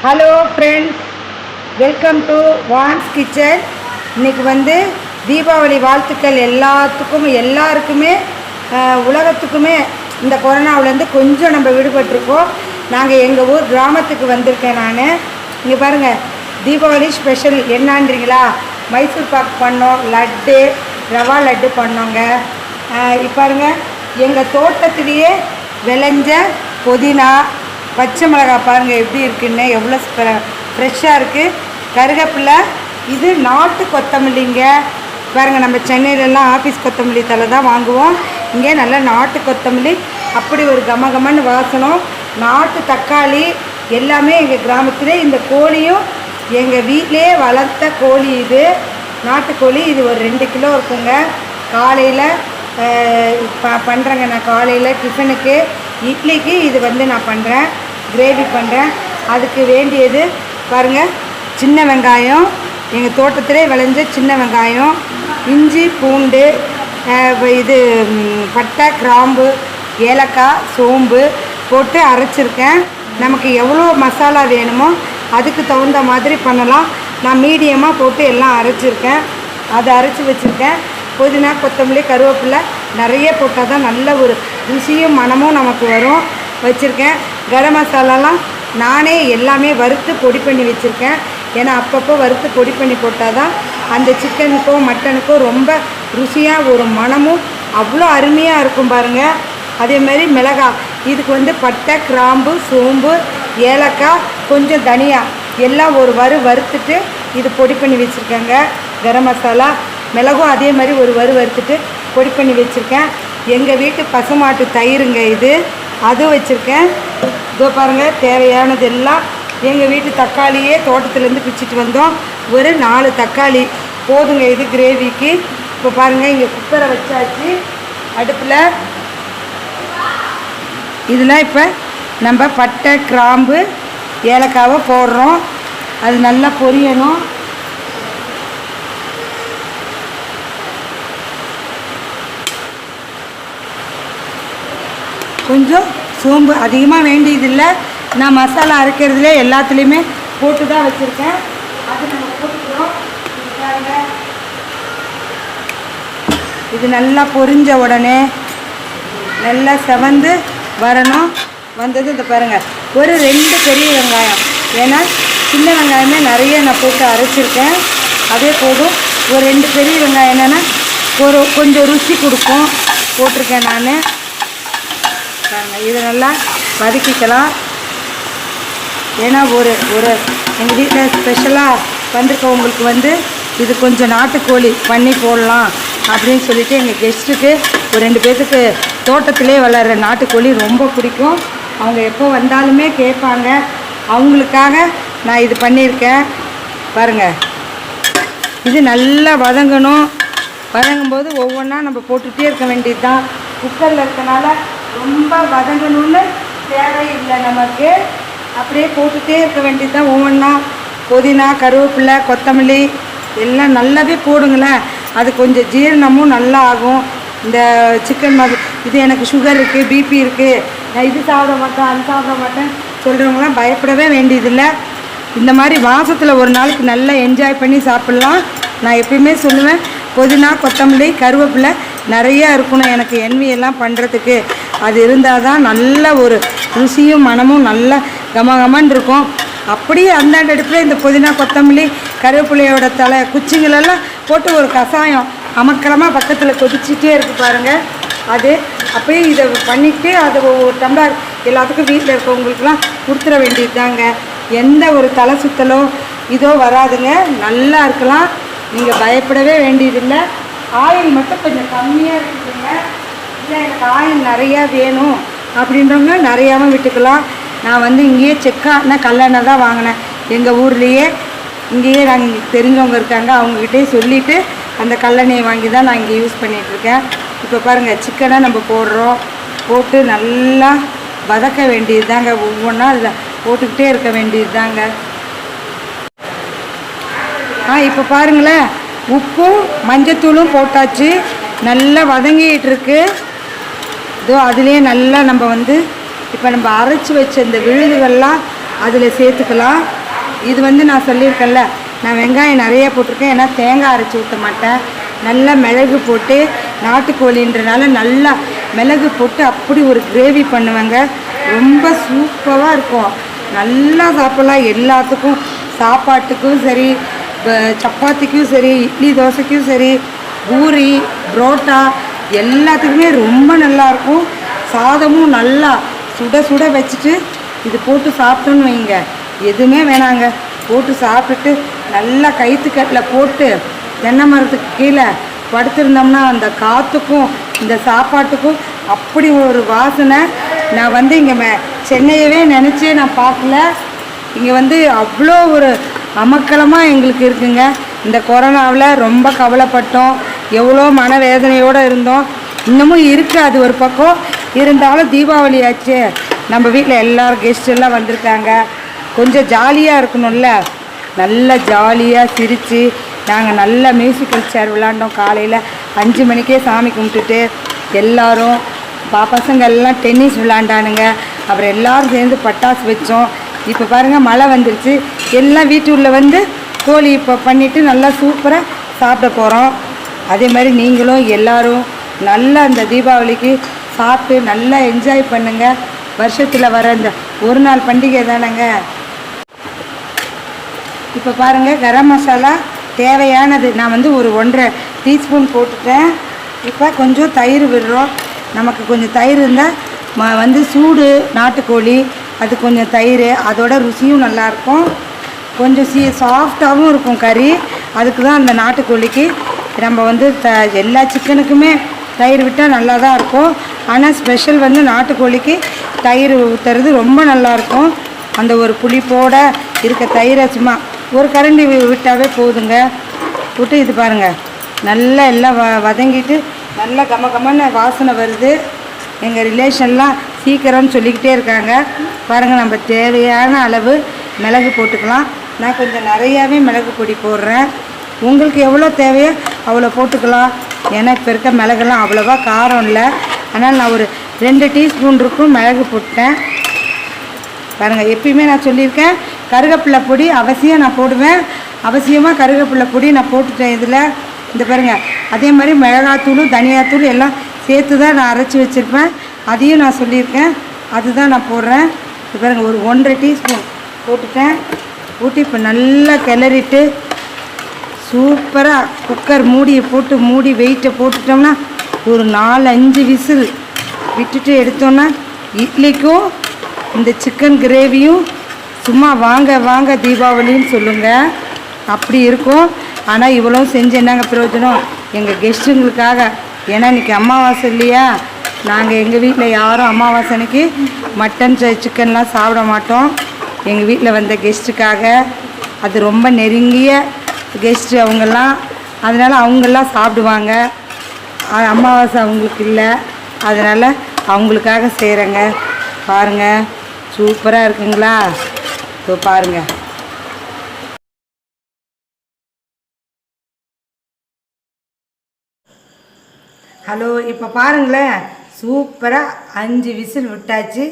Hello friends, welcome to Vaans Kitchen. இன்றைக்கி வந்து தீபாவளி வாழ்த்துக்கள் எல்லாருக்குமே உலகத்துக்குமே. இந்த கொரோனாவிலேருந்து கொஞ்சம் நம்ம விடுபட்டிருக்கோம். நாங்கள் எங்கள் ஊர் கிராமத்துக்கு வந்திருக்கேன் நான். இங்கே பாருங்கள், தீபாவளி ஸ்பெஷல் என்னான்றீங்களா? மைசூர் பாக் பண்ணோம், லட்டு, ரவா லட்டு பண்ணோங்க. இப்போ பாருங்கள், எங்கள் தோட்டத்திலேயே விளைஞ்ச புதினா, பச்சை மிளகாய் பாருங்கள் எப்படி இருக்குன்னு, எவ்வளோ ஃப்ரெஷ்ஷாக இருக்குது. கருவேப்பிலை, இது நாட்டு கொத்தமல்லிங்க பாருங்கள். நம்ம சென்னையிலலாம் ஆஃபீஸ் கொத்தமல்லி தலை தான் வாங்குவோம். இங்கே நல்லா நாட்டு கொத்தமல்லி, அப்படி ஒரு கமகமன்னு வாசனம். நாட்டு தக்காளி எல்லாமே எங்கள் கிராமத்திலே. இந்த கோழியும் எங்கள் வீட்டிலே வளர்த்த கோழி, இது நாட்டுக்கோழி. இது ஒரு 2 கிலோ இருக்குங்க. காலையில் பண்ணுறேங்க நான். காலையில் டிஃபனுக்கு, இட்லிக்கு இது வந்து நான் பண்ணுறேன், கிரேவி பண்ணுறேன். அதுக்கு வேண்டியது பாருங்கள், சின்ன வெங்காயம், எங்கள் தோட்டத்திலே விளைஞ்ச சின்ன வெங்காயம், இஞ்சி பூண்டு, இது பட்டை கிராம்பு, ஏலக்காய், சோம்பு போட்டு அரைச்சிருக்கேன். நமக்கு எவ்வளோ மசாலா வேணுமோ அதுக்கு தகுந்த மாதிரி பண்ணலாம். நான் மீடியமாக போட்டு எல்லாம் அரைச்சிருக்கேன். அதை அரைச்சி வச்சுருக்கேன். புதினா, கொத்தமல்லி, கருவேப்பிலை நிறைய போட்டால் தான் நல்ல ஒரு ருசியும் மனமும் நமக்கு வரும். வச்சுருக்கேன். கரம் மசாலாலாம் நானே எல்லாமே வறுத்து பொடி பண்ணி வச்சுருக்கேன். ஏன்னா அப்பப்போ வறுத்து பொடி பண்ணி போட்டால் தான் அந்த சிக்கனுக்கோ மட்டனுக்கோ ரொம்ப ருசியாக ஒரு மனமும் அவ்வளோ அருமையாக இருக்கும் பாருங்கள். அதேமாதிரி மிளகாய், இதுக்கு வந்து பட்டை கிராம்பு, சோம்பு, ஏலக்காய், கொஞ்சம் தனியா எல்லாம் ஒரு வறுத்துட்டு இது பொடி பண்ணி வச்சுருக்கேங்க. கரம் மசாலா, மிளகும் அதே மாதிரி ஒரு வறுத்துட்டு பொடி பண்ணி வச்சுருக்கேன். எங்கள் வீட்டு பசுமாட்டு தயிருங்க இது, அதுவும் வச்சுருக்கேன். இதோ பாருங்கள், தேவையானது எல்லாம். எங்கள் வீட்டு தக்காளியே தோட்டத்துலேருந்து பிச்சுட்டு வந்தோம். ஒரு 4 தக்காளி போதுங்க இது கிரேவிக்கு. இப்போ பாருங்கள், இங்கே குக்கரை வச்சாச்சு அடுப்பில். இதில் இப்போ நம்ம பட்டை கிராம்பு ஏலக்காவை போடுறோம். அது நல்லா பொரியணும். கொஞ்சம் சோம்பு அதிகமாக வேண்டியதில்லை. நான் மசாலா அரைக்கிறதுல எல்லாத்துலேயுமே போட்டு தான் வச்சுருக்கேன். அது நம்ம போட்டுக்கிறோம். இது நல்லா பொரிஞ்ச உடனே நல்லா செவந்து வரணும். வந்தது இந்த பாருங்கள், ஒரு 2 பெரிய வெங்காயம். ஏன்னா சின்ன வெங்காயமே நிறைய நான் போட்டு அரைச்சிருக்கேன், அதே போதும். ஒரு 2 பெரிய வெங்காயம் என்னென்னா கொஞ்சம் ருசி கொடுக்கும், போட்டிருக்கேன் நான். இதை நல்லா வதக்கிக்கலாம். ஏன்னா ஒரு எங்கள் வீட்டில் ஸ்பெஷலாக வந்திருக்கவங்களுக்கு வந்து இது கொஞ்சம் நாட்டுக்கோழி பண்ணி போடலாம் அப்படின்னு சொல்லிவிட்டு எங்கள் கெஸ்ட்டுக்கு ஒரு 2 பேர்த்துக்கு தோட்டத்திலே வளர்கிற நாட்டுக்கோழி ரொம்ப பிடிக்கும். அவங்க எப்போ வந்தாலுமே கேட்பாங்க. அவங்களுக்காக நான் இது பண்ணியிருக்கேன். பாருங்கள், இது நல்லா வதங்கணும். வதங்கும்போது ஒவ்வொன்றா நம்ம போட்டுகிட்டே இருக்க வேண்டியது தான். குக்கரில் இருக்கனால ரொம்ப வதங்கணும்னு தேவையில்லை நமக்கு. அப்படியே போட்டுகிட்டே இருக்க வேண்டியது தான் ஒவ்வொன்றா. புதினா, கருவேப்பிலை, கொத்தமல்லி எல்லாம் நல்லாவே போடுங்களேன். அது கொஞ்சம் ஜீரணமும் நல்லா ஆகும். இந்த சிக்கன் மாதிரி இது எனக்கு சுகர் இருக்குது, பிபி இருக்குது, நான் இது சாப்பிட மாட்டேன், அது சாப்பிட மாட்டேன் சொல்கிறவங்களாம் பயப்படவே வேண்டியதில்லை. இந்த மாதிரி மாதத்தில் ஒரு நாளுக்கு நல்லா என்ஜாய் பண்ணி சாப்பிட்லாம். நான் எப்பயுமே சொல்லுவேன், புதினா, கொத்தமல்லி, கருவேப்பிலை நிறையா இருக்கணும் எனக்கு எல்லாம் பண்ணுறதுக்கு. அது இருந்தால் தான் நல்ல ஒரு ருசியும் மனமும் நல்ல கமகமன்னு இருக்கும். அப்படியே அந்தாண்ட அடுப்பில் இந்த புதினா, கொத்தமல்லி, கருவேப்பிலையோட குச்சிங்களெல்லாம் போட்டு ஒரு கஷாயம் அமக்கலமாக பக்கத்தில் கொதிச்சிட்டே இருக்குது பாருங்கள். அது அப்படியே இதை பண்ணிவிட்டு அது ஒரு டம்ளர் எல்லாத்துக்கும் வீட்டில் இருக்கவங்களுக்கெல்லாம் கொடுத்துட வேண்டியது தாங்க. எந்த ஒரு தலை சுத்தலோ இதோ வராதுங்க, நல்லா இருக்கலாம். நீங்கள் பயப்படவே வேண்டியதில்லை. ஆயில் மட்டும் கொஞ்சம் கம்மியாக இருக்குதுங்க. இல்லை எனக்கு ஆயில் நிறையா வேணும் அப்படின்றவங்க நிறையாவும் விட்டுக்கலாம். நான் வந்து இங்கேயே செக்கான கல்லெண்ணெய் தான் வாங்கினேன். எங்கள் ஊர்லேயே இங்கேயே நாங்கள் தெரிஞ்சவங்க இருக்காங்க, அவங்கக்கிட்டே சொல்லிவிட்டு அந்த கல்லெண்ணெயை வாங்கி தான் நான் இங்கே யூஸ் பண்ணிகிட்ருக்கேன். இப்போ பாருங்கள், சிக்கனை நம்ம போடுறோம். போட்டு நல்லா வதக்க வேண்டியது தாங்க. ஒவ்வொன்றா அதில் போட்டுக்கிட்டே இருக்க வேண்டியது தாங்க. இப்போ பாருங்களேன், உப்பும் மஞ்சத்தூளும் போட்டாச்சு. நல்லா வதங்கிட்டு இருக்கு. இதோ அதுலேயே நல்லா நம்ம வந்து இப்போ நம்ம அரைச்சி வச்ச இந்த விழுதுகள்லாம் அதில் சேர்த்துக்கலாம். இது வந்து நான் சொல்லியிருக்கேன்ல, நான் வெங்காயம் நிறைய போட்டிருக்கேன். ஏன்னா தேங்காய் அரைச்சி ஊற்ற மாட்டேன். நல்லா மிளகு போட்டு, நாட்டுக்கோழின்றனால நல்லா மிளகு போட்டு அப்படி ஒரு கிரேவி பண்ணுவேங்க. ரொம்ப சூப்பராக இருக்கும். நல்லா சாப்பிட்லாம். எல்லாத்துக்கும், சாப்பாட்டுக்கும் சரி, சப்பாத்திக்கும் சரி, இட்லி தோசைக்கும் சரி, பூரி புரோட்டா எல்லாத்துக்குமே ரொம்ப நல்லாயிருக்கும். சாதமும் நல்லா சுட சுட வச்சுட்டு இது போட்டு சாப்பிட்டோன்னு வைங்க, எதுவுமே வேணாங்க. போட்டு சாப்பிட்டுட்டு நல்லா கயிற்றுக்கட்டில் போட்டு தென்னை மரத்துக்கு கீழே படுத்திருந்தோம்னா அந்த காற்றுக்கும் இந்த சாப்பாட்டுக்கும் அப்படி ஒரு வாசனை. நான் வந்து இங்கே சென்னையவே நினச்சே நான் பார்க்கல. இங்கே வந்து அவ்வளோ ஒரு அமக்கலமாக எங்களுக்கு இருக்குங்க. இந்த கொரோனாவில் ரொம்ப கவலைப்பட்டோம், எவ்வளோ மனவேதனையோடு இருந்தோம். இன்னமும் இருக்குது அது ஒரு பக்கம். இருந்தாலும் தீபாவளி ஆச்சு, நம்ம வீட்டில் எல்லோரும் கெஸ்ட் எல்லாம் வந்திருக்காங்க, கொஞ்சம் ஜாலியாக இருக்கணும்ல. நல்லா ஜாலியாக சிரித்து நாங்கள் நல்லா மியூசிக்கல் சேர் விளாண்டோம். காலையில் 5 மணிக்கே சாமி கும்பிட்டுட்டு எல்லோரும் பசங்க எல்லாம் டென்னிஸ் விளாண்டானுங்க. அப்புறம் எல்லோரும் சேர்ந்து பட்டாசு வச்சோம். இப்போ பாருங்கள் மழை வந்துருச்சு. எல்லாம் வீட்டுக்குள்ளே வந்து கோழி இப்போ பண்ணிவிட்டு நல்லா சூப்பராக சாப்பிட போகிறோம். அதே மாதிரி நீங்களும் எல்லோரும் நல்லா இந்த தீபாவளிக்கு சாப்பிட்டு நல்லா என்ஜாய் பண்ணுங்கள். வருஷத்தில் வர இந்த ஒரு நாள் பண்டிகை தானேங்க. இப்போ பாருங்கள் கரம் மசாலா தேவையானது நான் வந்து ஒரு 1.5 டீஸ்பூன் போட்டுட்டேன். இப்போ கொஞ்சம் தயிர் விடுறோம். நமக்கு கொஞ்சம் தயிர் இருந்தால் வந்து சூடு நாட்டுக்கோழி, அது கொஞ்சம் தயிர், அதோட ருசியும் நல்லாயிருக்கும். கொஞ்சம் சாஃப்டாகவும் இருக்கும் கறி. அதுக்கு தான் அந்த நாட்டுக்கோழிக்கு நம்ம வந்து எல்லா சிக்கனுக்குமே தயிர் விட்டால் நல்லா தான் இருக்கும். ஆனால் ஸ்பெஷல் வந்து நாட்டுக்கோழிக்கு தயிர் ஊற்றுறது ரொம்ப நல்லாயிருக்கும். அந்த ஒரு புளிப்போடு இருக்க தயிரை சும்மா ஒரு கரண்டி விட்டாவே போதுங்க. விட்டு இது பாருங்கள் நல்லா எல்லாம் வதங்கிட்டு நல்லா கமன்னு வாசனை வருது. எங்கள் ரிலேஷன்லாம் சீக்கிரம்னு சொல்லிக்கிட்டே இருக்காங்க. பாருங்கள், நம்ம தேவையான அளவு மிளகு போட்டுக்கலாம். நான் கொஞ்சம் நிறையாவே மிளகு பொடி போடுறேன். உங்களுக்கு எவ்வளோ தேவையோ அவ்வளோ போட்டுக்கலாம். ஏன்னா இப்போ இருக்க மிளகுலாம் அவ்வளோவா காரம் இல்லை. ஆனால் நான் ஒரு 2 டீஸ்பூன் இருக்கும் மிளகு போட்டேன். பாருங்கள், எப்பயுமே நான் சொல்லியிருக்கேன் கருவேப்பிலை பொடி அவசியம் நான் போடுவேன். அவசியமாக கருவேப்பிலை பொடி நான் போட்டுட்டேன் இதில். இந்த பாருங்கள், அதே மாதிரி மிளகாத்தூள் தனியாத்தூள் எல்லாம் சேர்த்து தான் நான் அரைச்சி வச்சுருப்பேன். அதையும் நான் சொல்லியிருக்கேன், அதுதான் நான் போடுறேன். இது பாருங்கள், ஒரு 1.5 டீஸ்பூன் போட்டுட்டேன். ஊட்டி இப்போ நல்லா கிளறிட்டு சூப்பராக குக்கர் மூடியை போட்டு மூடி வெயிட்டை போட்டுட்டோம்னா ஒரு 4-5 விசில் விட்டுட்டு எடுத்தோன்னா இட்லிக்கும் இந்த சிக்கன் கிரேவியும் சும்மா வாங்க வாங்க தீபாவளின்னு சொல்லுங்கள், அப்படி இருக்கும். ஆனால் இவ்வளோ செஞ்சு என்னங்க பிரயோஜனம் எங்கள் கெஸ்ட்டுங்களுக்காக. ஏன்னா இன்றைக்கி அமாவாசை இல்லையா, நாங்கள் எங்கள் வீட்டில் யாரும் அமாவாசை அன்னைக்கு மட்டன் சிக்கன்லாம் சாப்பிட மாட்டோம். எங்கள் வீட்டில் வந்த கெஸ்ட்டுக்காக, அது ரொம்ப நெருங்கிய கெஸ்ட்டு அவங்கெல்லாம், அதனால் அவங்கெல்லாம் சாப்பிடுவாங்க. அமாவாசை அவங்களுக்கு இல்லை, அதனால் அவங்களுக்காக செய்கிறேங்க. பாருங்கள், சூப்பராக இருக்குங்களா? ஸோ பாருங்கள். ஹலோ, இப்போ பாருங்களேன், சூப்பராக 5 விசில் விட்டாச்சு.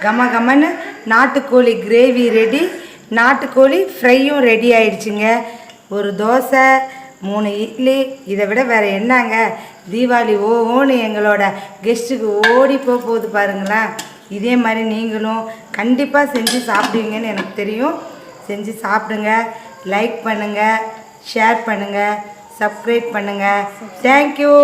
கமன்னு நாட்டுக்கோழி கிரேவி ரெடி, நாட்டுக்கோழி ஃப்ரையும் ரெடி ஆயிடுச்சுங்க. ஒரு தோசை, 3 இட்லி, இதை விட வேறு என்னங்க? தீபாவளி ஓன்னு எங்களோட கெஸ்ட்டுக்கு ஓடி போகுது பாருங்களேன். இதே மாதிரி நீங்களும் கண்டிப்பாக செஞ்சு சாப்பிடுவீங்கன்னு எனக்கு தெரியும். செஞ்சு சாப்பிடுங்க. லைக் பண்ணுங்கள், ஷேர் பண்ணுங்கள், சப்ஸ்கிரைப் பண்ணுங்கள். தேங்க்யூ.